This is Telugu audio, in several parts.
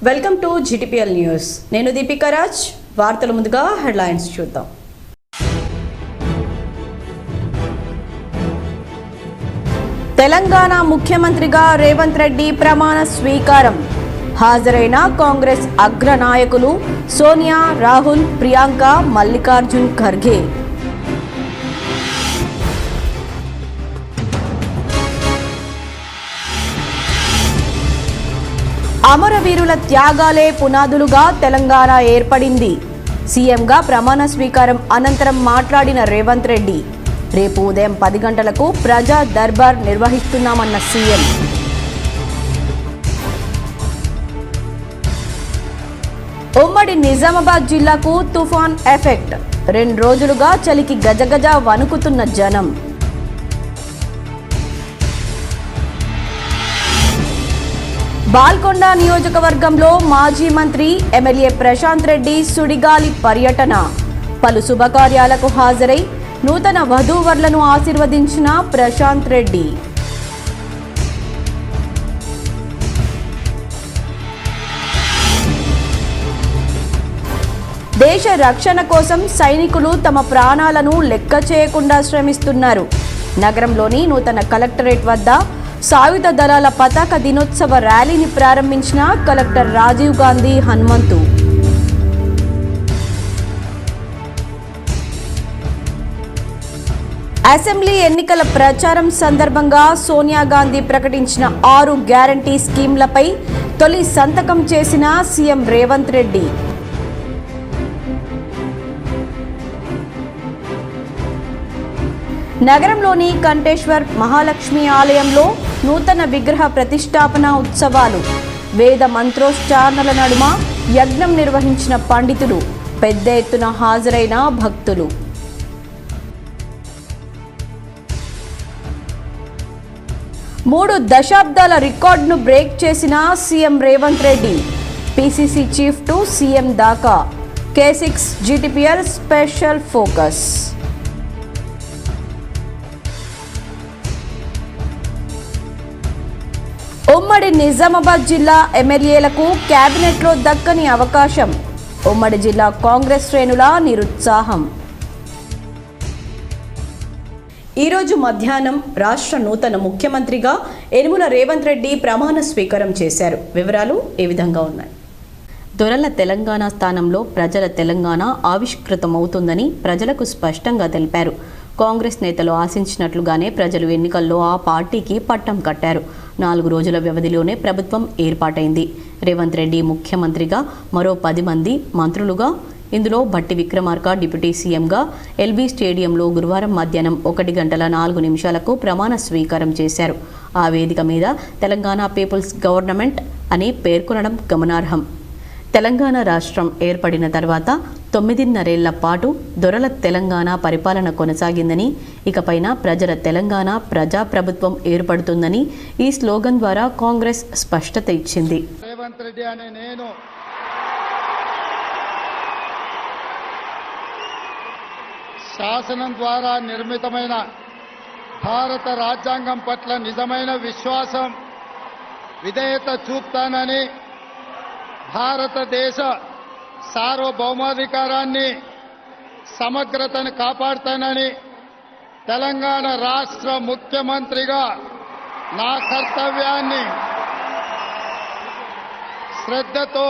Welcome to GTPL news. నేను దీపికా రాజ్. వార్తల ముందుగా హెడ్లైన్స్ చూద్దాం. తెలంగాణ ముఖ్యమంత్రిగా రేవంత్ రెడ్డి ప్రమాణ స్వీకారం. హాజరైన కాంగ్రెస్ అగ్ర నాయకులు సోనియా, రాహుల్, ప్రియాంక, మల్లికార్జున్ ఖర్గే. అమరవీరుల త్యాగాలే పునాదులుగా తెలంగాణ ఏర్పడింది. సీఎంగా ప్రమాణ స్వీకారం అనంతరం మాట్లాడిన రేవంత్ రెడ్డి, రేపు ఉదయం 10 గంటలకు ప్రజా దర్బార్ నిర్వహిస్తున్నామన్న సీఎం. ఉమ్మడి నిజామాబాద్ జిల్లాకు తుఫాన్ ఎఫెక్ట్. 2 రోజులుగా చలికి గజగజ వణుకుతున్న జనం. బాల్కొండ నియోజకవర్గంలో మాజీ మంత్రి ఎమ్మెల్యే ప్రశాంత్ రెడ్డి సుడిగాలి పర్యటన. పలు శుభకార్యాలకు హాజరై నూతన వధూవరులను ఆశీర్వదించిన ప్రశాంత్ రెడ్డి. దేశ రక్షణ కోసం సైనికులు తమ ప్రాణాలను లెక్క చేయకుండా శ్రమిస్తున్నారు. నగరంలోని నూతన కలెక్టరేట్ వద్ద సాయుధ దళాల పతాక దినోత్సవ ర్యాలీని ప్రారంభించిన కలెక్టర్ రాజీవ్ గాంధీ హనుమంతు. అసెంబ్లీ ఎన్నికల ప్రచారం సందర్భంగా సోనియా గాంధీ ప్రకటించిన 6 గ్యారంటీ స్కీమ్లపై తొలి సంతకం చేసిన సీఎం రేవంత్ రెడ్డి. నగరంలోని కంటేశ్వర్ మహాలక్ష్మి ఆలయంలో నూతన విగ్రహ ప్రతిష్టాపన ఉత్సవాలు. వేద మంత్రోచ్చారణల నడుమ యజ్ఞం నిర్వహించిన పండితులు, పెద్ద ఎత్తున హాజరైన భక్తులు. మూడు దశాబ్దాల రికార్డును బ్రేక్ చేసిన CM Revanth Reddy. PCC chief to CM దాకా. K6 GTPL special focus. ఉమ్మడి నిజామాబాద్ జిల్లా ఎమ్మెల్యేలకు కేబినెట్లో దక్కని అవకాశం. ఉమ్మడి జిల్లా కాంగ్రెస్ శ్రేణుల నిరుత్సాహం. ఈరోజు మధ్యాహ్నం రాష్ట్ర నూతన ముఖ్యమంత్రిగా యనుమల రేవంత్ రెడ్డి ప్రమాణ స్వీకారం చేశారు. వివరాలు ఈ విధంగా ఉన్నాయి. దొరల తెలంగాణ స్థానంలో ప్రజల తెలంగాణ ఆవిష్కృతమవుతుందని ప్రజలకు స్పష్టంగా తెలిపారు. కాంగ్రెస్ నేతలు ఆశించినట్లుగానే ప్రజలు ఎన్నికల్లో ఆ పార్టీకి పట్టం కట్టారు. 4 రోజుల వ్యవధిలోనే ప్రభుత్వం ఏర్పాటైంది. రేవంత్ రెడ్డి ముఖ్యమంత్రిగా, మరో 10 మంది మంత్రులుగా, ఇందులో భట్టి విక్రమార్క డిప్యూటీ సీఎంగా ఎల్బీ స్టేడియంలో గురువారం మధ్యాహ్నం 1:04 ప్రమాణ స్వీకారం చేశారు. ఆ వేదిక మీద తెలంగాణ పీపుల్స్ గవర్నమెంట్ అని పేర్కొనడం గమనార్హం. తెలంగాణ రాష్ట్రం ఏర్పడిన తర్వాత 9.5 పాటు దొరల తెలంగాణ పరిపాలన కొనసాగిందని, ఇకపైన ప్రజల తెలంగాణ ప్రజాప్రభుత్వం ఏర్పడుతుందని ఈ స్లోగన్ ద్వారా కాంగ్రెస్ స్పష్టత ఇచ్చింది. రేవంత్ రెడ్డి అనే నేను శాసనం ద్వారా నిర్మితమైన భారత రాజ్యాంగం పట్ల నిజమైన విశ్వాసం, విధేయత చూపుతానని, భారతదేశ సార్వభౌమాధికారాన్ని, సమగ్రతను కాపాడుతానని, తెలంగాణ రాష్ట్ర ముఖ్యమంత్రిగా నా కర్తవ్యాన్ని శ్రద్ధతో,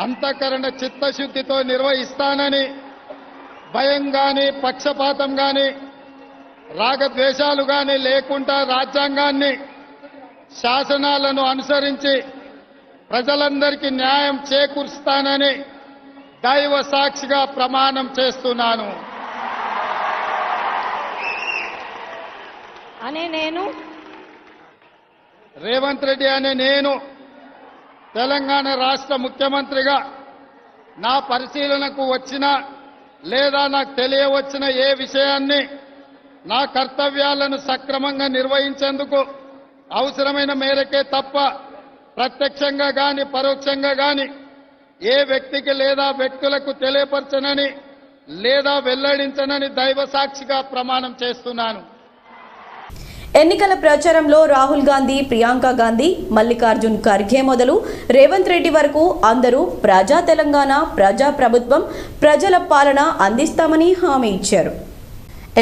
అంతఃకరణ చిత్తశుద్ధితో నిర్వహిస్తానని, భయం కానీ, పక్షపాతం కానీ, రాగద్వేషాలు కానీ లేకుండా రాజ్యాంగాన్ని, శాసనాలను అనుసరించి ప్రజలందరికీ న్యాయం చేకూరుస్తానని దైవ సాక్షిగా ప్రమాణం చేస్తున్నాను. రేవంత్ రెడ్డి అనే నేను తెలంగాణ రాష్ట్ర ముఖ్యమంత్రిగా నా పరిశీలనకు వచ్చిన లేదా నాకు తెలియవచ్చిన ఏ విషయాన్ని నా కర్తవ్యాలను సక్రమంగా నిర్వహించేందుకు అవసరమైన మేరకే తప్ప ప్రత్యక్షంగా గాని పరోక్షంగా గాని ఏ వ్యక్తికి లేదా వ్యక్తులకు తెలియపరచనని లేదా వెల్లడించనని దైవ సాక్షిగా ప్రమాణం చేస్తున్నాను. ఎన్నికల ప్రచారంలో రాహుల్ గాంధీ, ప్రియాంక గాంధీ, మల్లికార్జున్ ఖర్గే మొదలు రేవంత్ రెడ్డి వరకు అందరూ ప్రజా తెలంగాణ, ప్రజా ప్రభుత్వం, ప్రజల పాలన అందిస్తామని హామీ ఇచ్చారు.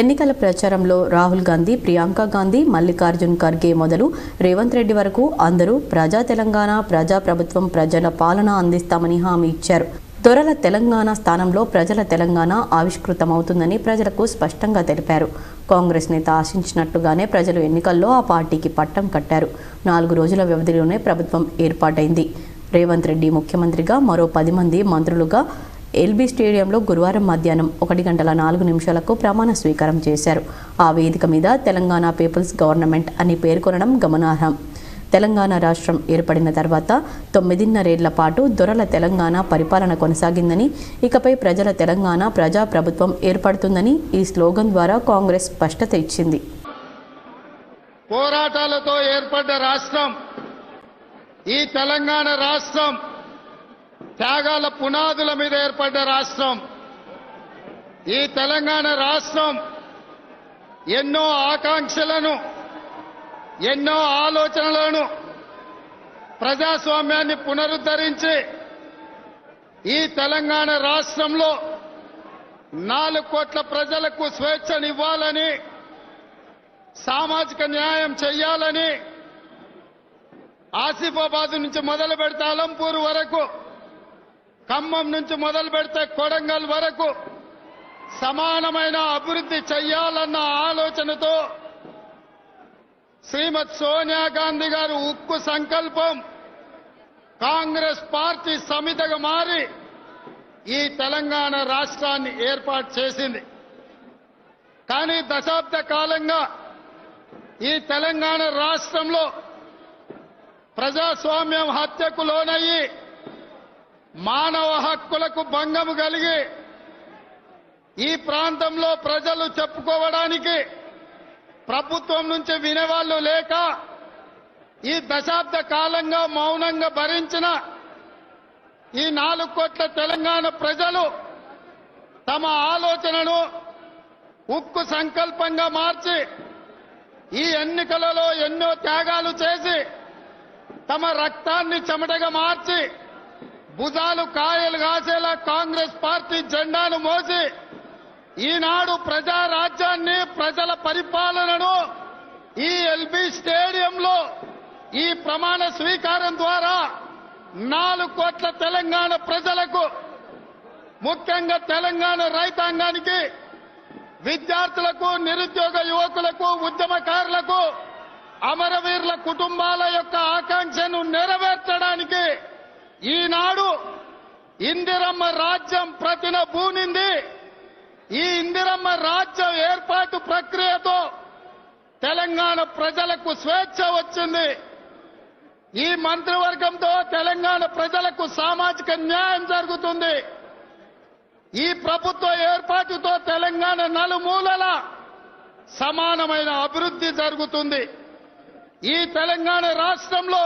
ఎన్నికల ప్రచారంలో రాహుల్ గాంధీ, ప్రియాంక గాంధీ, మల్లికార్జున్ ఖర్గే మొదలు రేవంత్ రెడ్డి వరకు అందరూ ప్రజా తెలంగాణ, ప్రజా ప్రభుత్వం, ప్రజల పాలన అందిస్తామని హామీ ఇచ్చారు. దొరల తెలంగాణ స్థానంలో ప్రజల తెలంగాణ ఆవిష్కృతమవుతుందని ప్రజలకు స్పష్టంగా తెలిపారు. కాంగ్రెస్ నేత ఆశించినట్టుగానే ప్రజలు ఎన్నికల్లో ఆ పార్టీకి పట్టం కట్టారు. 4 రోజుల వ్యవధిలోనే ప్రభుత్వం ఏర్పాటైంది. రేవంత్ రెడ్డి ముఖ్యమంత్రిగా, మరో 10 మంది మంత్రులుగా ఎల్బీ స్టేడియంలో గురువారం మధ్యాహ్నం 1:04 ప్రమాణ స్వీకారం చేశారు. ఆ వేదిక మీద తెలంగాణ పీపుల్స్ గవర్నమెంట్ అని పేర్కొనడం గమనార్హం. తెలంగాణ రాష్ట్రం ఏర్పడిన తర్వాత 9.5 ఏళ్ల పాటు దొరల తెలంగాణ పరిపాలన కొనసాగిందని, ఇకపై ప్రజల తెలంగాణ, ప్రజా ప్రభుత్వం ఏర్పడుతుందని ఈ స్లోగన్ ద్వారా కాంగ్రెస్ స్పష్టత ఇచ్చింది. పోరాటాలతో ఏర్పడ్డ రాష్ట్రం ఈ తెలంగాణ రాష్ట్రం, త్యాగాల పునాదుల మీద ఏర్పడ్డ రాష్ట్రం. ఈ తెలంగాణ రాష్ట్రం ఎన్నో ఆకాంక్షలను, ఎన్నో ఆలోచనలను, ప్రజాస్వామ్యాన్ని పునరుద్ధరించి ఈ తెలంగాణ రాష్ట్రంలో 4 కోట్ల ప్రజలకు స్వేచ్ఛనివ్వాలని, సామాజిక న్యాయం చేయాలని, ఆసిఫాబాద్ నుంచి మొదలు పెడితే అలంపూర్ వరకు, ఖమ్మం నుంచి మొదలు పెడితే కొడంగల్ వరకు సమానమైన అభివృద్ధి చేయాలన్న ఆలోచనతో శ్రీమతి సోనియా గాంధీ గారు ఉక్కు సంకల్పం కాంగ్రెస్ పార్టీ సమితిగా మారి ఈ తెలంగాణ రాష్ట్రాన్ని ఏర్పాటు చేసింది. కానీ దశాబ్ద కాలంగా ఈ తెలంగాణ రాష్ట్రంలో ప్రజాస్వామ్యం హత్యకు లోనయ్యి, మానవ హక్కులకు భంగం కలిగి, ఈ ప్రాంతంలో ప్రజలు చెప్పుకోవడానికి ప్రభుత్వం నుంచి వినేవాళ్లు లేక, ఈ దశాబ్ద కాలంగా మౌనంగా భరించిన ఈ 4 కోట్ల తెలంగాణ ప్రజలు తమ ఆలోచనను ఉక్కు సంకల్పంగా మార్చి ఈ ఎన్నికలలో ఎన్నో త్యాగాలు చేసి తమ రక్తాన్ని చెమటగా మార్చి భుజాలు కాయలు కాసేలా కాంగ్రెస్ పార్టీ జెండాను మోసి ఈనాడు ప్రజా రాజ్యాన్ని, ప్రజల పరిపాలనను ఈ ఎల్బీ స్టేడియంలో ఈ ప్రమాణ స్వీకారం ద్వారా 4 కోట్ల తెలంగాణ ప్రజలకు, ముఖ్యంగా తెలంగాణ రైతాంగానికి, విద్యార్థులకు, నిరుద్యోగ యువకులకు, ఉద్యమకారులకు, అమరవీరుల కుటుంబాల యొక్క ఆకాంక్షను నెరవేర్చడానికి ఈనాడు ఇందిరమ్మ రాజ్యం ప్రతినబూనింది. ఈ ఇందిరమ్మ రాజ్యం ఏర్పాటు ప్రక్రియతో తెలంగాణ ప్రజలకు స్వేచ్ఛ వచ్చింది. ఈ మంత్రివర్గంతో తెలంగాణ ప్రజలకు సామాజిక న్యాయం జరుగుతుంది. ఈ ప్రభుత్వ ఏర్పాటుతో తెలంగాణ నలుమూలల సమానమైన అభివృద్ధి జరుగుతుంది. ఈ తెలంగాణ రాష్ట్రంలో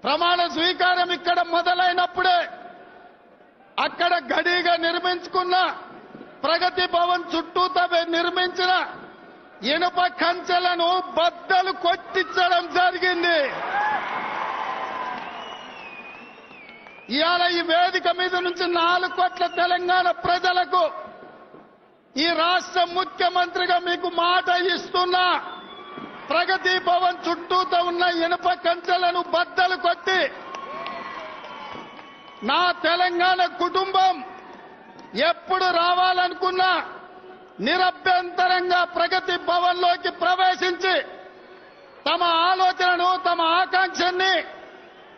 ప్రమాణ స్వీకారం ఇక్కడ మొదలైనప్పుడే అక్కడ గడిగా నిర్మించుకున్న ప్రగతి భవన్ చుట్టూతో నిర్మించిన ఇనుప కంచెలను బద్దలు కొట్టించడం జరిగింది. ఇవాళ ఈ వేదిక మీద నుంచి 4 కోట్ల తెలంగాణ ప్రజలకు ఈ రాష్ట్ర ముఖ్యమంత్రిగా మీకు మాట ఇస్తున్నా, ప్రగతి భవన్ చుట్టూతో ఉన్న ఇనుప కంచెలను బద్దలు కొట్టి నా తెలంగాణ కుటుంబం ఎప్పుడు రావాలనుకున్నా నిరభ్యంతరంగా ప్రగతి భవన్లోకి ప్రవేశించి తమ ఆలోచనను, తమ ఆకాంక్షని,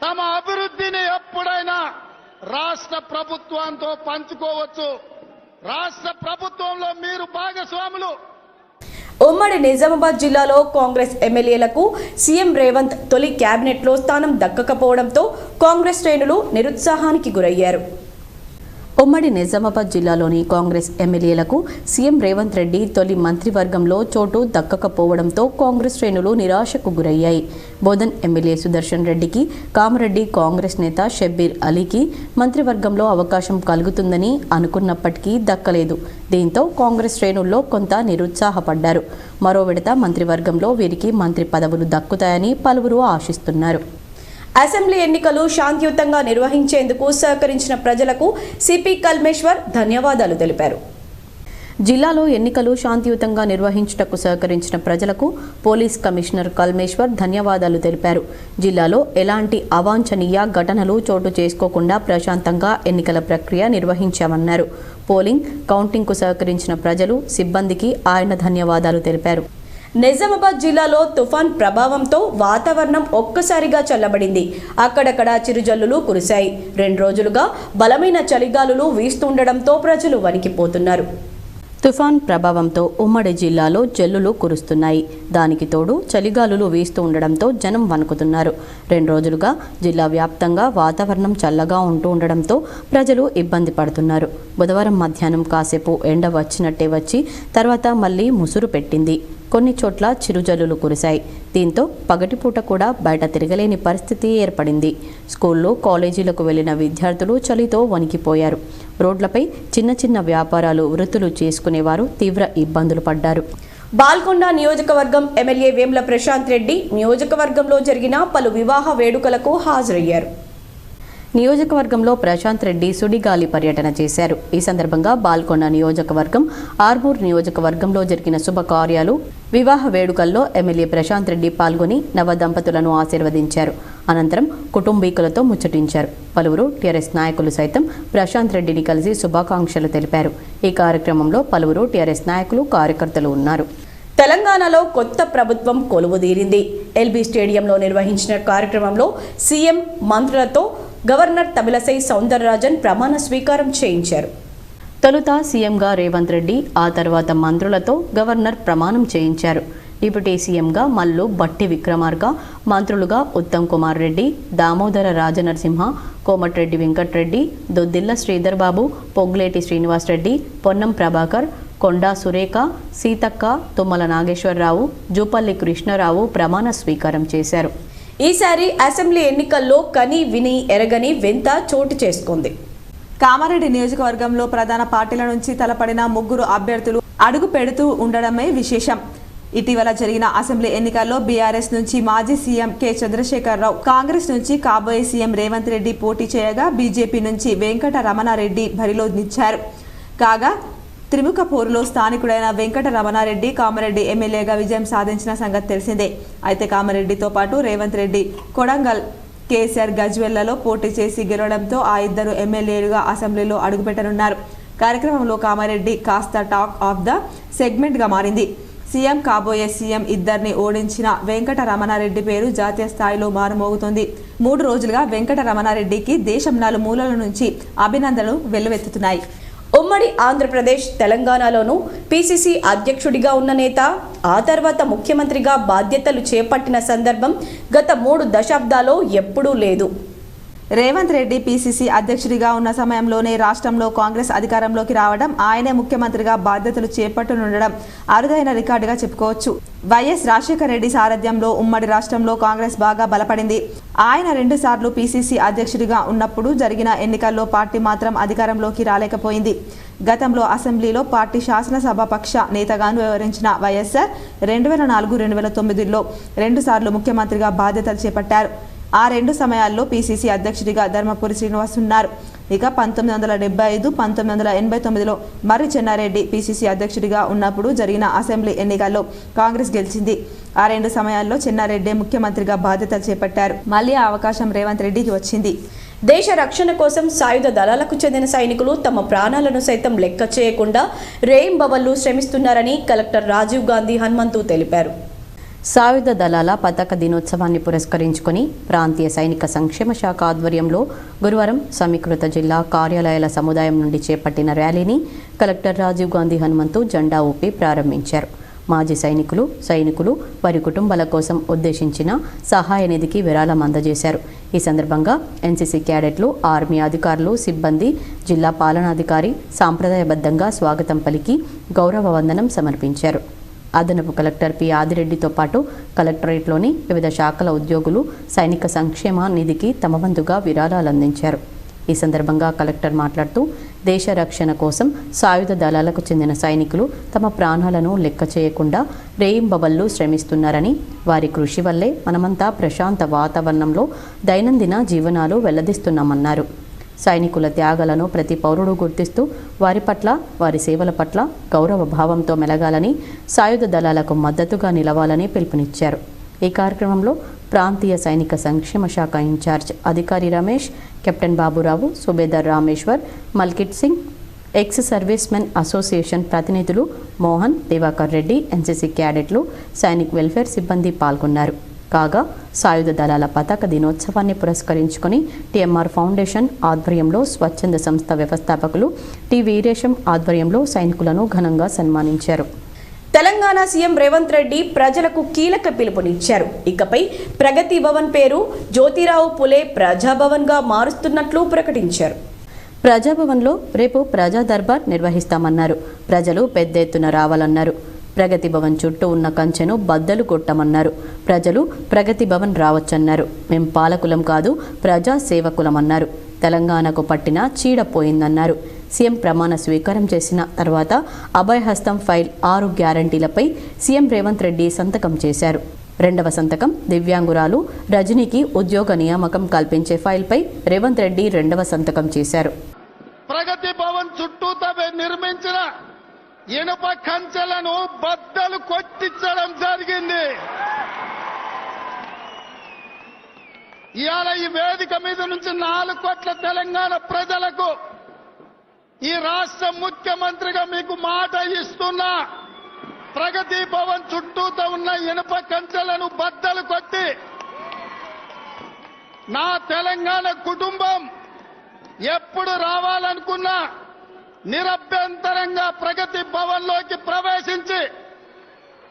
తమ అభివృద్ధిని ఎప్పుడైనా రాష్ట్ర ప్రభుత్వంతో పంచుకోవచ్చు. రాష్ట్ర ప్రభుత్వంలో మీరు భాగస్వాములు. ఉమ్మడి నిజామాబాద్ జిల్లాలో కాంగ్రెస్ ఎమ్మెల్యేలకు సీఎం రేవంత్ తొలి కేబినెట్లో స్థానం దక్కకపోవడంతో కాంగ్రెస్ శ్రేణులు నిరుత్సాహానికి గురయ్యారు. ఉమ్మడి నిజామాబాద్ జిల్లాలోని కాంగ్రెస్ ఎమ్మెల్యేలకు సీఎం రేవంత్ రెడ్డి తొలి మంత్రివర్గంలో చోటు దక్కకపోవడంతో కాంగ్రెస్ శ్రేణులు నిరాశకు గురయ్యాయి. బోధన్ ఎమ్మెల్యే సుదర్శన్ రెడ్డికి, కామారెడ్డి కాంగ్రెస్ నేత షబ్బీర్ అలీకి మంత్రివర్గంలో అవకాశం కలుగుతుందని అనుకున్నప్పటికీ దక్కలేదు. దీంతో కాంగ్రెస్ శ్రేణుల్లో కొంత నిరుత్సాహపడ్డారు. మరో విడత మంత్రివర్గంలో వీరికి మంత్రి పదవులు దక్కుతాయని పలువురు ఆశిస్తున్నారు. అసెంబ్లీ ఎన్నికలు శాంతియుతంగా నిర్వహించేందుకు సహకరించిన ప్రజలకు సిపి కల్మేశ్వర్ ధన్యవాదాలు తెలిపారు. జిల్లాలో ఎన్నికలు శాంతియుతంగా నిర్వహించుటకు సహకరించిన ప్రజలకు పోలీస్ కమిషనర్ కల్మేశ్వర్ ధన్యవాదాలు తెలిపారు. జిల్లాలో ఎలాంటి అవాంఛనీయ ఘటనలు చోటు చేసుకోకుండా ప్రశాంతంగా ఎన్నికల ప్రక్రియ నిర్వహించామన్నారు. పోలింగ్, కౌంటింగ్కు సహకరించిన ప్రజలు, సిబ్బందికి ఆయన ధన్యవాదాలు తెలిపారు. నిజామాబాద్ జిల్లాలో తుఫాన్ ప్రభావంతో వాతావరణం ఒక్కసారిగా చల్లబడింది. అక్కడక్కడ చిరుజల్లులు కురిశాయి. 2 రోజులుగా బలమైన చలిగాలులు వీస్తుండడంతో ప్రజలు వణికిపోతున్నారు. తుఫాన్ ప్రభావంతో ఉమ్మడి జిల్లాలో జల్లులు కురుస్తున్నాయి. దానికి తోడు చలిగాలులు వీస్తూ ఉండడంతో జనం వణుకుతున్నారు. 2 రోజులుగా జిల్లా వ్యాప్తంగా వాతావరణం చల్లగా ఉంటూ ఉండడంతో ప్రజలు ఇబ్బంది పడుతున్నారు. బుధవారం మధ్యాహ్నం కాసేపు ఎండ వచ్చినట్టే వచ్చి తర్వాత మళ్లీ ముసురు పెట్టింది. కొన్ని చోట్ల చిరుజల్లులు కురిశాయి. దీంతో పగటిపూట కూడా బయట తిరగలేని పరిస్థితి ఏర్పడింది. స్కూళ్ళు, కాలేజీలకు వెళ్లిన విద్యార్థులు చలితో వణికిపోయారు. రోడ్లపై చిన్న చిన్న వ్యాపారాలు, వృత్తులు చేసుకునేవారు తీవ్ర ఇబ్బందులు పడ్డారు. బాల్కొండ నియోజకవర్గం ఎమ్మెల్యే వేముల ప్రశాంత్ రెడ్డి నియోజకవర్గంలో జరిగిన పలు వివాహ వేడుకలకు హాజరయ్యారు. నియోజకవర్గంలో ప్రశాంత్ రెడ్డి సుడిగాలి పర్యటన చేశారు. ఈ సందర్భంగా బాల్కొండ నియోజకవర్గం, ఆర్మూర్ నియోజకవర్గంలో జరిగిన శుభకార్యాలు, వివాహ వేడుకల్లో ఎమ్మెల్యే ప్రశాంత్ రెడ్డి పాల్గొని నవ దంపతులను ఆశీర్వదించారు. అనంతరం కుటుంబీకులతో ముచ్చటించారు. పలువురు టీఆర్ఎస్ నాయకులు సైతం ప్రశాంత్ రెడ్డిని కలిసి శుభాకాంక్షలు తెలిపారు. ఈ కార్యక్రమంలో పలువురు టీఆర్ఎస్ నాయకులు, కార్యకర్తలు ఉన్నారు. తెలంగాణలో కొత్త ప్రభుత్వం కొలువుదీరింది. ఎల్బీ స్టేడియంలో నిర్వహించిన కార్యక్రమంలో సీఎం, మంత్రులతో గవర్నర్ తమిళసై సౌందరరాజన్ ప్రమాణ స్వీకారం చేయించారు. తొలుత సీఎంగా రేవంత్ రెడ్డి, ఆ తర్వాత మంత్రులతో గవర్నర్ ప్రమాణం చేయించారు. డిప్యూటీ సీఎంగా మల్లు భట్టి విక్రమార్క, మంత్రులుగా ఉత్తమ్ కుమార్ రెడ్డి, దామోదర రాజనరసింహ, కోమటిరెడ్డి వెంకటరెడ్డి, దొద్దిల్ల శ్రీధర్ బాబు, పొంగులేటి శ్రీనివాసరెడ్డి, పొన్నం ప్రభాకర్, కొండా సురేఖ, సీతక్క, తుమ్మల నాగేశ్వరరావు, జూపల్లి కృష్ణారావు ప్రమాణ స్వీకారం చేశారు. ఈసారి అసెంబ్లీ ఎన్నికల్లో కని విని ఎరగని వింత చోటు చేసుకుంది. కామారెడ్డి నియోజకవర్గంలో ప్రధాన పార్టీల నుంచి తలపడిన 3 అభ్యర్థులు అడుగు పెడుతూ ఉండడమే విశేషం. ఇటీవల జరిగిన అసెంబ్లీ ఎన్నికల్లో బీఆర్ఎస్ నుంచి మాజీ సీఎం కె చంద్రశేఖరరావు, కాంగ్రెస్ నుంచి కాబోయే సీఎం రేవంత్ రెడ్డి పోటీ చేయగా బీజేపీ నుంచి వెంకట రమణారెడ్డి బరిలో నిలిచారు. కాగా త్రిముఖ పోరులో స్థానికుడైన వెంకట రమణారెడ్డి కామారెడ్డి ఎమ్మెల్యేగా విజయం సాధించిన సంగతి తెలిసిందే. అయితే కామారెడ్డితో పాటు రేవంత్ రెడ్డి కొడంగల్, కేసీఆర్ గజ్వెల్లలో పోటీ చేసి గెలవడంతో ఆ ఇద్దరు ఎమ్మెల్యేలుగా అసెంబ్లీలో అడుగుపెట్టనున్నారు. కార్యక్రమంలో కామారెడ్డి కాస్త టాక్ ఆఫ్ ద సెగ్మెంట్గా మారింది. సీఎం, కాబోయే సీఎం ఇద్దరిని ఓడించిన వెంకట రమణారెడ్డి పేరు జాతీయ స్థాయిలో మారుమోగుతోంది. 3 రోజులుగా వెంకట రమణారెడ్డికి దేశం నలుమూలల నుంచి అభినందనలు వెల్లువెత్తుతున్నాయి. ఉమ్మడి ఆంధ్రప్రదేశ్, తెలంగాణలోనూ పీసీసీ అధ్యక్షుడిగా ఉన్న నేత ఆ తర్వాత ముఖ్యమంత్రిగా బాధ్యతలు చేపట్టిన సందర్భం గత 3 దశాబ్దాల్లో ఎప్పుడూ లేదు. రేవంత్ రెడ్డి పీసీసీ అధ్యక్షుడిగా ఉన్న సమయంలోనే రాష్ట్రంలో కాంగ్రెస్ అధికారంలోకి రావడం, ఆయనే ముఖ్యమంత్రిగా బాధ్యతలు చేపట్టనుండడం అరుదైన రికార్డుగా చెప్పుకోవచ్చు. వైఎస్ రాజశేఖర రెడ్డి సారథ్యంలో ఉమ్మడి రాష్ట్రంలో కాంగ్రెస్ బాగా బలపడింది. ఆయన 2 సార్లు పీసీసీ అధ్యక్షుడిగా ఉన్నప్పుడు జరిగిన ఎన్నికల్లో పార్టీ మాత్రం అధికారంలోకి రాలేకపోయింది. గతంలో అసెంబ్లీలో పార్టీ శాసనసభాపక్ష నేతగాను వ్యవహరించిన వైఎస్ఆర్ 2004-2009లో 2 సార్లు ముఖ్యమంత్రిగా బాధ్యతలు చేపట్టారు. ఆ 2 సమయాల్లో పీసీసీ అధ్యక్షుడిగా ధర్మపురి శ్రీనివాస్ ఉన్నారు. ఇక 1975, 1989లో మర్రి చెన్నారెడ్డి పీసీసీ అధ్యక్షుడిగా ఉన్నప్పుడు జరిగిన అసెంబ్లీ ఎన్నికల్లో కాంగ్రెస్ గెలిచింది. ఆ 2 సమయాల్లో చెన్నారెడ్డి ముఖ్యమంత్రిగా బాధ్యతలు చేపట్టారు. మళ్లీ ఆ అవకాశం రేవంత్ రెడ్డికి వచ్చింది. దేశ రక్షణ కోసం సాయుధ దళాలకు చెందిన సైనికులు తమ ప్రాణాలను సైతం లెక్క చేయకుండా రేయింబవళ్లు శ్రమిస్తున్నారని కలెక్టర్ రాజీవ్ గాంధీ హనుమంతు తెలిపారు. సాయుధ దళాల పతాక దినోత్సవాన్ని పురస్కరించుకొని ప్రాంతీయ సైనిక సంక్షేమ శాఖ ఆధ్వర్యంలో గురువారం సమీకృత జిల్లా కార్యాలయాల సముదాయం నుండి చేపట్టిన ర్యాలీని కలెక్టర్ రాజీవ్ గాంధీ హనుమంతు జెండా ఊపి ప్రారంభించారు. మాజీ సైనికులు వారి కుటుంబాల కోసం ఉద్దేశించిన సహాయ నిధికి విరాళం అందజేశారు. ఈ సందర్భంగా ఎన్సీసీ క్యాడెట్లు, ఆర్మీ అధికారులు, సిబ్బంది, జిల్లా పాలనాధికారి సాంప్రదాయబద్ధంగా స్వాగతం పలికి గౌరవ వందనం సమర్పించారు. అదనపు కలెక్టర్ పి ఆదిరెడ్డితో పాటు కలెక్టరేట్లోని వివిధ శాఖల ఉద్యోగులు సైనిక సంక్షేమ నిధికి తమ వంతుగా విరాళాలు అందించారు. ఈ సందర్భంగా కలెక్టర్ మాట్లాడుతూ దేశ రక్షణ కోసం సాయుధ దళాలకు చెందిన సైనికులు తమ ప్రాణాలను లెక్క చేయకుండా రేయింబవళ్లు శ్రమిస్తున్నారని, వారి కృషి వల్లే మనమంతా ప్రశాంత వాతావరణంలో దైనందిన జీవనాలు వెల్లదిస్తున్నామన్నారు. సైనికుల త్యాగాలను ప్రతి పౌరుడు గుర్తిస్తూ వారి పట్ల, వారి సేవల పట్ల గౌరవ భావంతో మెలగాలని, సాయుధ దళాలకు మద్దతుగా నిలవాలని పిలుపునిచ్చారు. ఈ కార్యక్రమంలో ప్రాంతీయ సైనిక సంక్షేమ శాఖ ఇన్ఛార్జ్ అధికారి రమేష్, కెప్టెన్ బాబురావు, సుబేదార్ Rameshwar, Malkit Singh, ex service men association ప్రతినిధులు మోహన్, దివాకర్ రెడ్డి, ఎన్సీసీ క్యాడెట్లు, సైనిక్ వెల్ఫేర్ సిబ్బంది పాల్గొన్నారు. కాగా సాయుధ దళాల పతాక దినోత్సవాన్ని పురస్కరించుకొని టీఎంఆర్ ఫౌండేషన్ ఆధ్వర్యంలో స్వచ్ఛంద సంస్థ వ్యవస్థాపకులు టి వీరేశం ఆధ్వర్యంలో సైనికులను ఘనంగా సన్మానించారు. తెలంగాణ సీఎం రేవంత్ రెడ్డి ప్రజలకు కీలక పిలుపునిచ్చారు. ఇకపై ప్రగతి భవన్ పేరు జ్యోతిరావు పులే ప్రజాభవన్గా మారుస్తున్నట్లు ప్రకటించారు. ప్రజాభవన్లో రేపు ప్రజా దర్బార్ నిర్వహిస్తామన్నారు. ప్రజలు పెద్ద ఎత్తున రావాలన్నారు. ప్రగతి భవన్ చుట్టూ ఉన్న కంచెను బద్దలు కొట్టమన్నారు. ప్రజలు ప్రగతి భవన్ రావచ్చన్నారు. మేం పాలకులం కాదు, ప్రజా సేవకులమన్నారు. తెలంగాణకు పట్టిన చీడ పోయిందన్నారు. సీఎం ప్రమాణ స్వీకారం చేసిన తర్వాత అభయహస్తం ఫైల్ 6 గ్యారంటీలపై సీఎం రేవంత్ రెడ్డి సంతకం చేశారు. రెండవ సంతకం దివ్యాంగురాలు రజనీకి ఉద్యోగ నియామకం కల్పించే ఫైల్పై రేవంత్ రెడ్డి రెండవ సంతకం చేశారు. ప్రగతి భవన్ చుట్టూ నిర్మించిన ఇనుప కంచెలను బద్దలు కొట్టించడం జరిగింది. ఇవాళ ఈ వేదిక మీద నుంచి 4 కోట్ల తెలంగాణ ప్రజలకు ఈ రాష్ట్ర ముఖ్యమంత్రిగా మీకు మాట ఇస్తున్నా. ప్రగతి భవన్ చుట్టూతో ఉన్న ఇనుప కంచెలను బద్దలు కొట్టి నా తెలంగాణ కుటుంబం ఎప్పుడు రావాలనుకున్నా నిరభ్యంతరంగా ప్రగతి భవన్లోకి ప్రవేశించి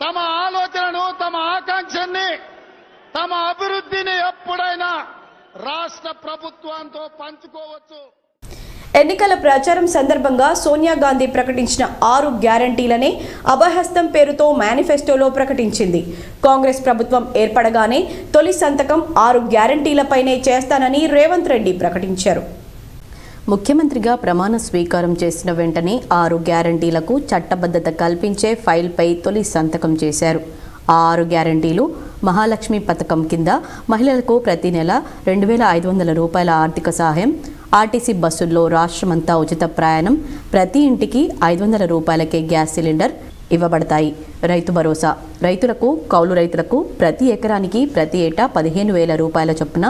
తమ ఆలోచనను, తమ ఆకాంక్షని, తమ అభివృద్ధిని ఎప్పుడైనా రాష్ట్ర ప్రభుత్వంతో పంచుకోవచ్చు. ఎన్నికల ప్రచారం సందర్భంగా సోనియా గాంధీ ప్రకటించిన 6 గ్యారంటీలనే అభయహస్తం పేరుతో మేనిఫెస్టోలో ప్రకటించింది. కాంగ్రెస్ ప్రభుత్వం ఏర్పడగానే తొలి సంతకం 6 గ్యారంటీలపైనే చేస్తానని రేవంత్ రెడ్డి ప్రకటించారు. ముఖ్యమంత్రిగా ప్రమాణ స్వీకారం చేసిన వెంటనే 6 గ్యారంటీలకు చట్టబద్ధత కల్పించే ఫైల్పై తొలి సంతకం చేశారు. 6 గ్యారంటీలు మహాలక్ష్మి పథకం కింద మహిళలకు ప్రతి నెల 2,500 రూపాయల ఆర్థిక సహాయం, ఆర్టీసీ బస్సుల్లో రాష్ట్రమంతా ఉచిత ప్రయాణం, ప్రతి ఇంటికి 500 రూపాయలకే గ్యాస్ సిలిండర్ ఇవ్వబడతాయి. రైతు భరోసా రైతులకు, కౌలు రైతులకు ప్రతి ఎకరానికి ప్రతి ఏటా 15,000 రూపాయల చొప్పున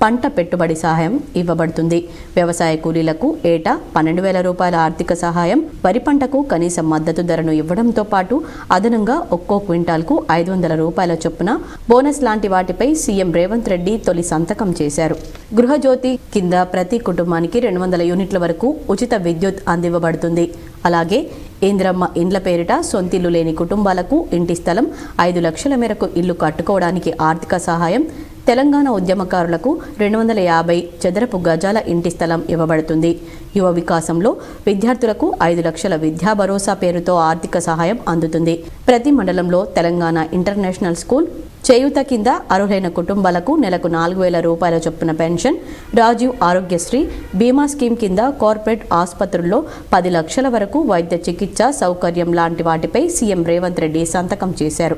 పంట పెట్టుబడి సహాయం ఇవ్వబడుతుంది. వ్యవసాయ కూలీలకు ఏటా 12,000 రూపాయల ఆర్థిక సహాయం, వరి పంటకు కనీస మద్దతు ధరను ఇవ్వడంతో పాటు అదనంగా ఒక్కో క్వింటాల్కు 500 రూపాయల చొప్పున బోనస్ లాంటి వాటిపై సీఎం రేవంత్ రెడ్డి తొలి సంతకం చేశారు. గృహజ్యోతి కింద ప్రతి కుటుంబానికి 200 యూనిట్ల వరకు ఉచిత విద్యుత్ అందివ్వబడుతుంది. అలాగే ఇంద్రమ్మ ఇండ్ల పేరిట సొంతిల్లు లేని కుటుంబాలకు ఇంటి స్థలం, 5 లక్షల మేరకు ఇల్లు కట్టుకోవడానికి ఆర్థిక సహాయం, తెలంగాణ ఉద్యమకారులకు 250 చదరపు గజాల ఇంటి స్థలం ఇవ్వబడుతుంది. యువ వికాసంలో విద్యార్థులకు 5 లక్షల విద్యా భరోసా పేరుతో ఆర్థిక సహాయం అందుతుంది. ప్రతి మండలంలో తెలంగాణ ఇంటర్నేషనల్ స్కూల్, చేయూత కింద అర్హులైన కుటుంబాలకు నెలకు 4,000 రూపాయల చొప్పున పెన్షన్, రాజీవ్ ఆరోగ్యశ్రీ బీమా స్కీమ్ కింద కార్పొరేట్ ఆసుపత్రుల్లో 10 లక్షల వరకు వైద్య చికిత్స సౌకర్యం లాంటి వాటిపై సీఎం రేవంత్ రెడ్డి సంతకం చేశారు.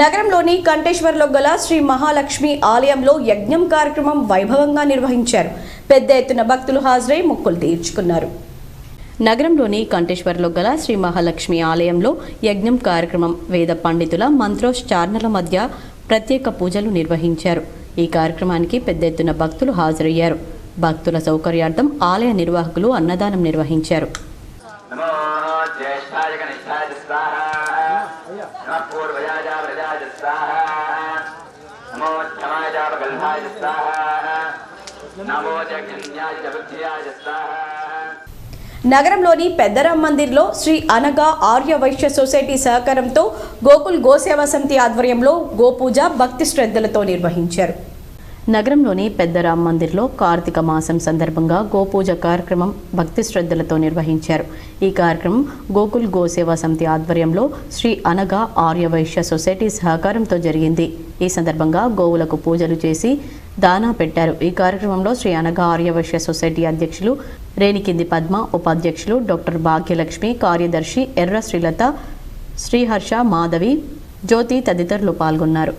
నగరంలోని కంటేశ్వర్లో గల శ్రీ మహాలక్ష్మి ఆలయంలో యజ్ఞం కార్యక్రమం వైభవంగా నిర్వహించారు. పెద్ద ఎత్తున భక్తులు హాజరై మొక్కులు తీర్చుకున్నారు. నగరంలోని కంటేశ్వర్లో గల శ్రీ మహాలక్ష్మి ఆలయంలో యజ్ఞం కార్యక్రమం వేద పండితుల మంత్రోచ్చారణల మధ్య ప్రత్యేక పూజలు నిర్వహించారు. ఈ కార్యక్రమానికి పెద్ద ఎత్తున భక్తులు హాజరయ్యారు. భక్తుల సౌకర్యార్థం ఆలయ నిర్వాహకులు అన్నదానం నిర్వహించారు. నగరంలోని పెద్దరాం మందిర్లో శ్రీ అనగా ఆర్య వైశ్య సొసైటీ సహకారంతో గోకుల్ గోసేవా సమితి ఆధ్వర్యంలో గోపూజ భక్తి శ్రద్ధలతో నిర్వహించారు. నగరంలోని పెద్దరాం మందిర్లో కార్తీక మాసం సందర్భంగా గోపూజ కార్యక్రమం భక్తి శ్రద్ధలతో నిర్వహించారు. ఈ కార్యక్రమం గోకుల్ గోసేవా సమితి ఆధ్వర్యంలో శ్రీ అనగా ఆర్య వైశ్య సొసైటీ సహకారంతో జరిగింది. ఈ సందర్భంగా గోవులకు పూజలు చేసి దానా పెట్టారు. ఈ కార్యక్రమంలో శ్రీ అనగా ఆర్య వైశ్య సొసైటీ అధ్యక్షులు రేణికింది పద్మ, ఉపాధ్యక్షులు డాక్టర్ భాగ్యలక్ష్మి, కార్యదర్శి ఎర్ర శ్రీలత, శ్రీహర్ష, మాధవి, జ్యోతి తదితరులు పాల్గొన్నారు.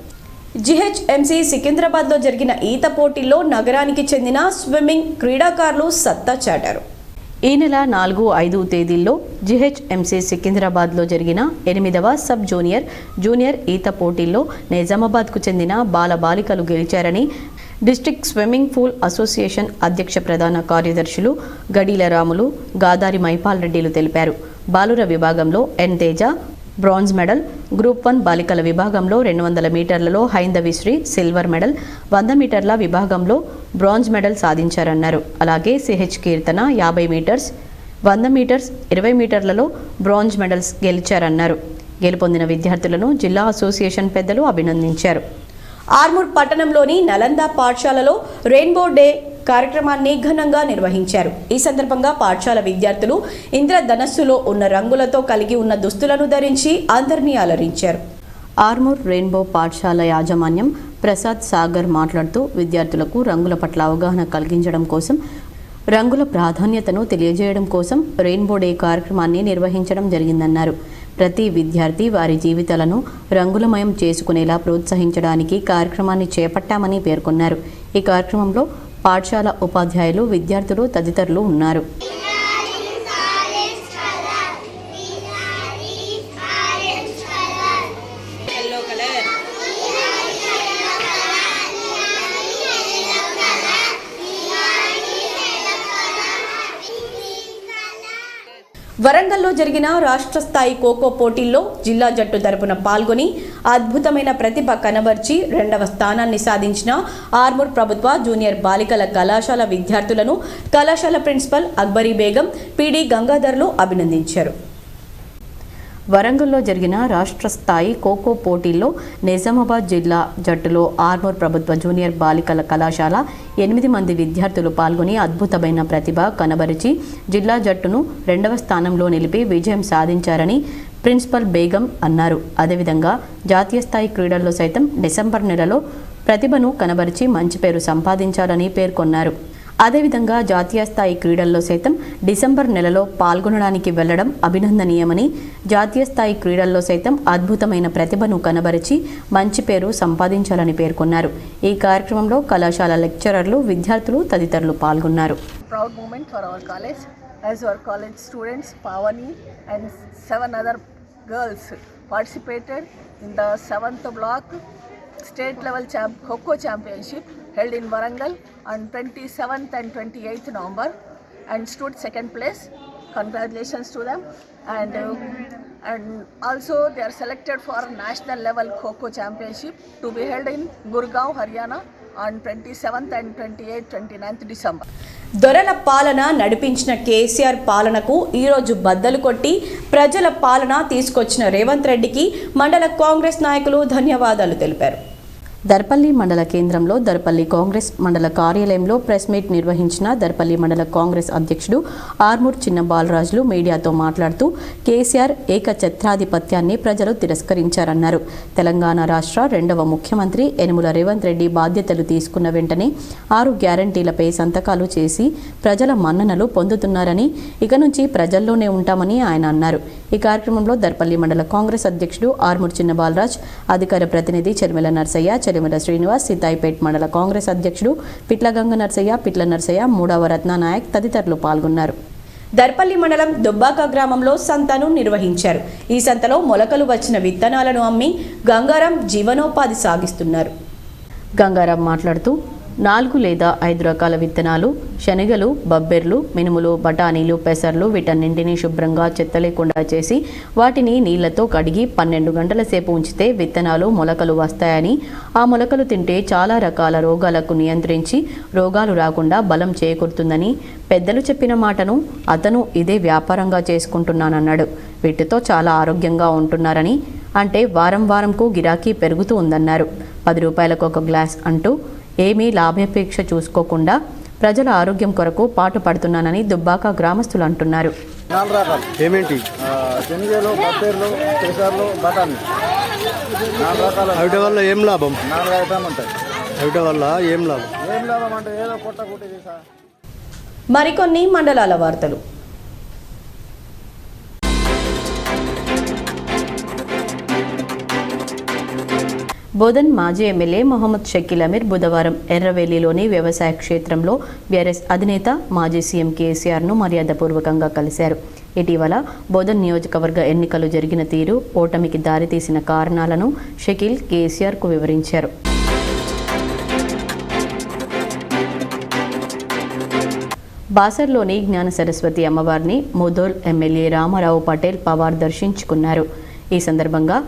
జిహెచ్ఎంసీ సికింద్రాబాద్లో జరిగిన ఈత పోటీల్లో నగరానికి చెందిన స్విమ్మింగ్ క్రీడాకారులు సత్తా చాటారు. ఈ నెల 4, 5 తేదీల్లో జిహెచ్ఎంసీ సికింద్రాబాద్లో జరిగిన 8వ సబ్ జూనియర్ ఈత పోటీల్లో నిజామాబాద్కు చెందిన బాలబాలికలు గెలిచారని డిస్ట్రిక్ట్ స్విమ్మింగ్ పూల్ అసోసియేషన్ అధ్యక్ష ప్రధాన కార్యదర్శులు గడీల రాములు, గాదారి మైపాల్ రెడ్డిలు తెలిపారు. బాలుర విభాగంలో ఎన్ తేజ బ్రాంజ్ మెడల్, గ్రూప్ 1 బాలికల విభాగంలో 200 మీటర్లలో హైందవిశ్రీ సిల్వర్ మెడల్, 100 మీటర్ల విభాగంలో బ్రాంజ్ మెడల్ సాధించారన్నారు. అలాగే సిహెచ్ కీర్తన 50 మీటర్స్, 100 మీటర్స్, 20 మీటర్లలో బ్రాంజ్ మెడల్స్ గెలిచారన్నారు. గెలుపొందిన విద్యార్థులను జిల్లా అసోసియేషన్ పెద్దలు అభినందించారు. ఆర్మూర్ పట్టణంలోని నలంద పాఠశాలలో రెయిన్బో డే కార్యక్రమాన్ని ఘనంగా నిర్వహించారు. ఈ సందర్భంగా పాఠశాల విద్యార్థులు ఇంద్రధనస్సులో ఉన్న రంగులతో కలిగి ఉన్న దుస్తులను ధరించి అందరినీ అలరించారు. ఆర్మూర్ రెయిన్బో పాఠశాల యాజమాన్యం ప్రసాద్ సాగర్ మాట్లాడుతూ విద్యార్థులకు రంగుల పట్ల అవగాహన కలిగించడం కోసం, రంగుల ప్రాధాన్యతను తెలియజేయడం కోసం రెయిన్బో డే కార్యక్రమాన్ని నిర్వహించడం జరిగిందన్నారు. ప్రతి విద్యార్థి వారి జీవితాలను రంగులమయం చేసుకునేలా ప్రోత్సహించడానికి కార్యక్రమాన్ని చేపట్టామని పేర్కొన్నారు. ఈ కార్యక్రమంలో పాఠశాల ఉపాధ్యాయులు, విద్యార్థులు తదితరులు ఉన్నారు. వరంగల్లో జరిగిన రాష్ట్ర స్థాయి ఖోఖో పోటీల్లో జిల్లా జట్టు తరపున పాల్గొని అద్భుతమైన ప్రతిభ కనబర్చి 2వ స్థానాన్ని సాధించిన ఆర్మూర్ ప్రభుత్వ జూనియర్ బాలికల కళాశాల విద్యార్థులను కళాశాల ప్రిన్సిపల్ అక్బరీ బేగం, పీడీ గంగాధర్లు అభినందించారు. వరంగల్లో జరిగిన రాష్ట్ర స్థాయి ఖోఖో పోటీల్లో నిజామాబాద్ జిల్లా జట్టులో ఆర్మూర్ ప్రభుత్వ జూనియర్ బాలికల కళాశాల 8 మంది విద్యార్థులు పాల్గొని అద్భుతమైన ప్రతిభ కనబరిచి జిల్లా జట్టును 2వ స్థానంలో నిలిపి విజయం సాధించారని ప్రిన్సిపల్ బేగం అన్నారు. అదేవిధంగా జాతీయ స్థాయి క్రీడల్లో సైతం డిసెంబర్ నెలలో ప్రతిభను కనబరిచి మంచి పేరు సంపాదించాలని పేర్కొన్నారు. అదేవిధంగా జాతీయ స్థాయి క్రీడల్లో సైతం డిసెంబర్ నెలలో పాల్గొనడానికి వెళ్లడం అభినందనీయమని, జాతీయ స్థాయి క్రీడల్లో సైతం అద్భుతమైన ప్రతిభను కనబరిచి మంచి పేరు సంపాదించాలని పేర్కొన్నారు. ఈ కార్యక్రమంలో కళాశాల లెక్చరర్లు, విద్యార్థులు తదితరులు పాల్గొన్నారు. Proud moment for our college, as our college students Pavani and 7 other girls participated in the 7th block state level Kho championship held in Warangal on 27th and 28th November and stood second place. Congratulations to them. And also they are selected for national level Kho championship to be held in Gurgaon, Haryana on 27th and 28th, 29th December. దొరల పాలన నడిపించిన కేసీఆర్ పాలనకు ఈరోజు బద్దలు కొట్టి ప్రజల పాలన తీసుకొచ్చిన రేవంత్ రెడ్డికి మండల కాంగ్రెస్ నాయకులు ధన్యవాదాలు తెలిపారు. దర్పల్లి మండల కేంద్రంలో దర్పల్లి కాంగ్రెస్ మండల కార్యాలయంలో ప్రెస్ మీట్ నిర్వహించిన దర్పల్లి మండల కాంగ్రెస్ అధ్యక్షుడు ఆర్మూర్ చిన్న బాలరాజులు మీడియాతో మాట్లాడుతూ కేసీఆర్ ఏకఛత్రాధిపత్యాన్ని ప్రజలు తిరస్కరించారన్నారు. తెలంగాణ రాష్ట్ర 2వ ముఖ్యమంత్రి యనుమల రేవంత్ రెడ్డి బాధ్యతలు తీసుకున్న వెంటనే 6 గ్యారంటీలపై సంతకాలు చేసి ప్రజల మన్ననలు పొందుతున్నారని, ఇక నుంచి ప్రజల్లోనే ఉంటామని ఆయన అన్నారు. ఈ కార్యక్రమంలో దర్పల్లి మండల కాంగ్రెస్ అధ్యక్షుడు ఆర్మూర్ చిన్న బాలరాజ్, అధికార ప్రతినిధి చెరిమెల నర్సయ్య, చెలిమల శ్రీనివాస్, సీతాయిపేట్ మండల కాంగ్రెస్ అధ్యక్షుడు పిట్లగంగ నర్సయ్య, పిట్ల నర్సయ్య, 3వ రత్నానాయక్ తదితరులు పాల్గొన్నారు. దర్పల్లి మండలం దుబ్బాక గ్రామంలో సంతను నిర్వహించారు. ఈ సంతలో మొలకలు వచ్చిన విత్తనాలను అమ్మి గంగారాం జీవనోపాధి సాగిస్తున్నారు. గంగారాం మాట్లాడుతూ 4 లేదా 5 రకాల విత్తనాలు, శనగలు, బబ్బెర్లు, మినుములు, బఠానీలు, పెసర్లు వీటన్నింటినీ శుభ్రంగా చెత్త లేకుండా చేసి వాటిని నీళ్లతో కడిగి 12 గంటల సేపు ఉంచితే విత్తనాలు మొలకలు వస్తాయని, ఆ మొలకలు తింటే చాలా రకాల రోగాలకు నియంత్రించి రోగాలు రాకుండా బలం చేకూరుతుందని పెద్దలు చెప్పిన మాటను అతను ఇదే వ్యాపారంగా చేసుకుంటున్నానన్నాడు. వీటితో చాలా ఆరోగ్యంగా ఉంటున్నారని, అంటే వారం వారంకు గిరాకీ పెరుగుతూ ఉందన్నారు. 10 రూపాయలకు ఒక గ్లాస్ అంటూ ఏమీ లాభాపేక్ష చూసుకోకుండా ప్రజల ఆరోగ్యం కొరకు పాటు పడుతున్నానని దుబ్బాక గ్రామస్తులు అంటున్నారు. ఏమేంటి శనగలు, బబ్బెర్లు, పెసర్లు, బఠానీ 4 రకాల. అవిట వల్ల ఏం లాభం? 4 ఐటమ్ ఉంటాయి. అవిట వల్ల ఏం లాభం? ఏం లాభం అంటే ఏదో కొట్ట కుట్టి సార్. మరికొన్ని మండలాల వార్తలు. బోధన్ మాజీ ఎమ్మెల్యే మొహమ్మద్ షకీల్ అమీర్ బుధవారం ఎర్రవెల్లిలోని వ్యవసాయ క్షేత్రంలో బీఆర్ఎస్ అధినేత మాజీ సీఎం కేసీఆర్ను మర్యాదపూర్వకంగా కలిశారు. ఇటీవల బోధన్ నియోజకవర్గ ఎన్నికలు జరిగిన తీరు, ఓటమికి దారితీసిన కారణాలను షకీల్ కేసీఆర్కు వివరించారు. బాసర్లోని జ్ఞాన సరస్వతి అమ్మవారిని ముధోల్ ఎమ్మెల్యే రామారావు పటేల్ పవార్ దర్శించుకున్నారు. ఈ సందర్భంగా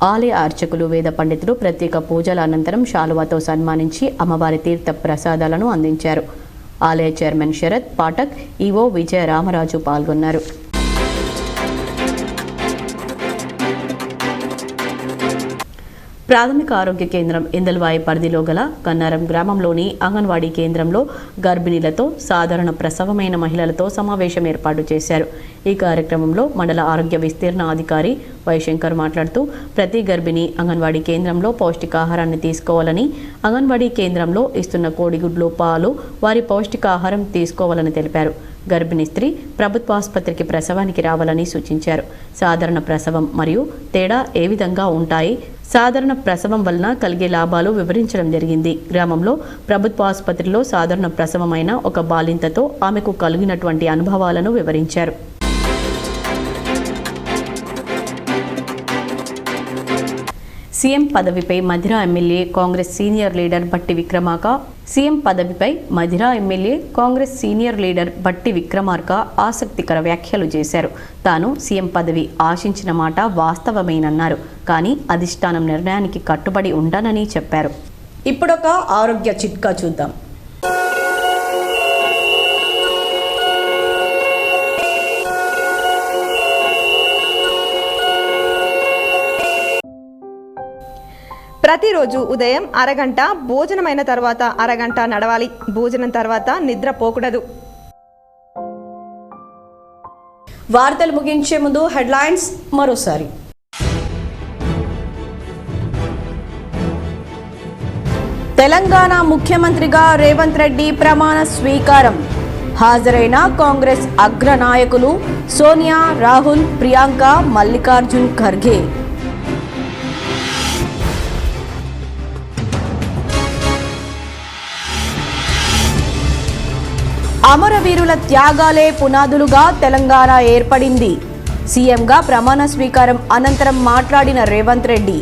ఆలయ అర్చకులు, వేద పండితులు ప్రత్యేక పూజల అనంతరం శాలువాతో సన్మానించి అమ్మవారి తీర్థ ప్రసాదాలను అందించారు. ఆలయ చైర్మన్ శరత్ పాఠక్, ఈవో విజయ రామరాజు పాల్గొన్నారు. ప్రాథమిక ఆరోగ్య కేంద్రం ఇందల్వాయి పరిధిలో గల కన్నారం గ్రామంలోని అంగన్వాడీ కేంద్రంలో గర్భిణీలతో, సాధారణ ప్రసవమైన మహిళలతో సమావేశం ఏర్పాటు చేశారు. ఈ కార్యక్రమంలో మండల ఆరోగ్య విస్తీర్ణ అధికారి వైశంకర్ మాట్లాడుతూ ప్రతి గర్భిణి అంగన్వాడీ కేంద్రంలో పౌష్టికాహారాన్ని తీసుకోవాలని, అంగన్వాడీ కేంద్రంలో ఇస్తున్న కోడిగుడ్లు, పాలు వారి పౌష్టికాహారం తీసుకోవాలని తెలిపారు. గర్భిణీ స్త్రీ ప్రభుత్వ ఆసుపత్రికి ప్రసవానికి రావాలని సూచించారు. సాధారణ ప్రసవం మరియు తేడా ఏ విధంగా ఉంటాయి, సాధారణ ప్రసవం వలన కలిగే లాభాలు వివరించడం జరిగింది. గ్రామంలో ప్రభుత్వ ఆసుపత్రిలో సాధారణ ప్రసవమైన ఒక బాలింతతో ఆమెకు కలిగినటువంటి అనుభవాలను వివరించారు. సీఎం పదవిపై Madhira MLA Congress senior leader Bhatti Vikramarka ఆసక్తికర వ్యాఖ్యలు చేశారు. తాను సీఎం పదవి ఆశించిన మాట వాస్తవమేనన్నారు. కానీ అధిష్టానం నిర్ణయానికి కట్టుబడి ఉంటానని చెప్పారు. ఇప్పుడొక ఆరోగ్య చిట్కా చూద్దాం. ప్రతిరోజు ఉదయం అరగంట, భోజనమైన తర్వాత అరగంట నడవాలి. భోజనం తర్వాత నిద్ర పోకూడదు. వార్తలు ముగించే ముందు హెడ్లైన్స్ మరోసారి. తెలంగాణ ముఖ్యమంత్రిగా రేవంత్ రెడ్డి ప్రమాణ స్వీకారం. హాజరైన కాంగ్రెస్ అగ్రనాయకులు సోనియా, రాహుల్, ప్రియాంక, మల్లికార్జున్ ఖర్గే. అమరవీరుల త్యాగాలే పునాదులుగా తెలంగాణ ఏర్పడింది. సీఎంగా ప్రమాణ స్వీకారం అనంతరం మాట్లాడిన రేవంత్ రెడ్డి,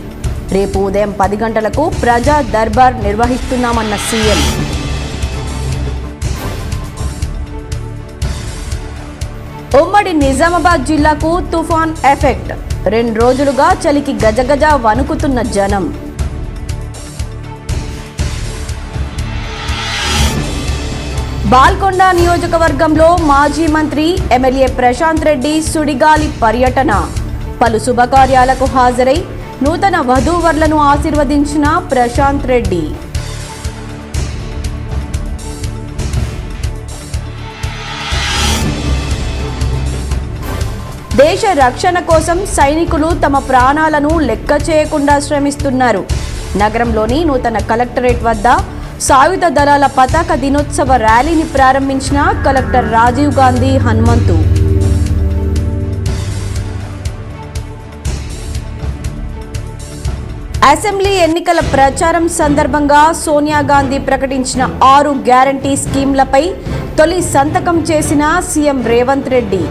రేపు ఉదయం 10 గంటలకు ప్రజా దర్బార్ నిర్వహిస్తున్నామన్న సీఎం. ఉమ్మడి నిజామాబాద్ జిల్లాకు తుఫాన్ ఎఫెక్ట్. 2 రోజులుగా చలికి గజగజ వణుకుతున్న జనం. బాల్కొండ నియోజకవర్గంలో మాజీ మంత్రి ఎమ్మెల్యే ప్రశాంత్ రెడ్డి సుడిగాలి పర్యటన. పలు శుభకార్యాలకు హాజరై నూతన వధూవరులను ఆశీర్వదించిన ప్రశాంత్ రెడ్డి. దేశ రక్షణ కోసం సైనికులు తమ ప్రాణాలను లెక్క చేయకుండా శ్రమిస్తున్నారు. నగరంలోని నూతన కలెక్టరేట్ వద్ద సాయుధ దళాల పతాక దినోత్సవ ర్యాలీని ప్రారంభించిన కలెక్టర్ రాజీవ్ గాంధీ హనుమంతు. అసెంబ్లీ ఎన్నికల ప్రచారం సందర్భంగా సోనియా గాంధీ ప్రకటించిన 6 గ్యారంటీ స్కీమ్లపై తొలి సంతకం చేసిన సీఎం రేవంత్ రెడ్డి.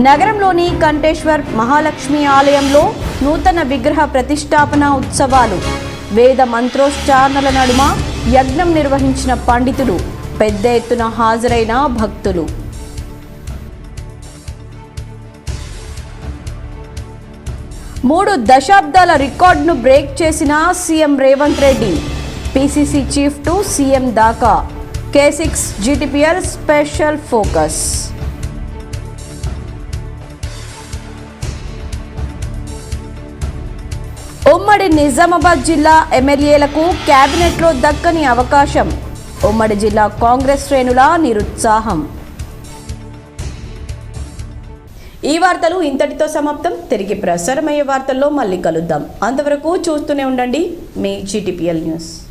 నగరంలోని కంటేశ్వర్ మహాలక్ష్మి ఆలయంలో నూతన విగ్రహ ప్రతిష్టాపన ఉత్సవాలు, వేద మంత్రోచ్చారణల నడుమ యజ్ఞం నిర్వహించిన పండితులు, పెద్ద ఎత్తున హాజరైన భక్తులు. మూడు దశాబ్దాల రికార్డును బ్రేక్ చేసిన CM Revanth Reddy. PCC chief to CM దాకా. K6 GTPL special focus. ఉమ్మడి నిజామాబాద్ జిల్లా ఎమ్మెల్యేలకు కేబినెట్లో దక్కని అవకాశం. ఉమ్మడి జిల్లా కాంగ్రెస్ శ్రేణుల నిరుత్సాహం. ఈ వార్తలు ఇంతటితో సమాప్తం. తిరిగి ప్రసారమయ్యే వార్తల్లో మళ్ళీ కలుద్దాం. అంతవరకు చూస్తూనే ఉండండి మీ GTPL న్యూస్.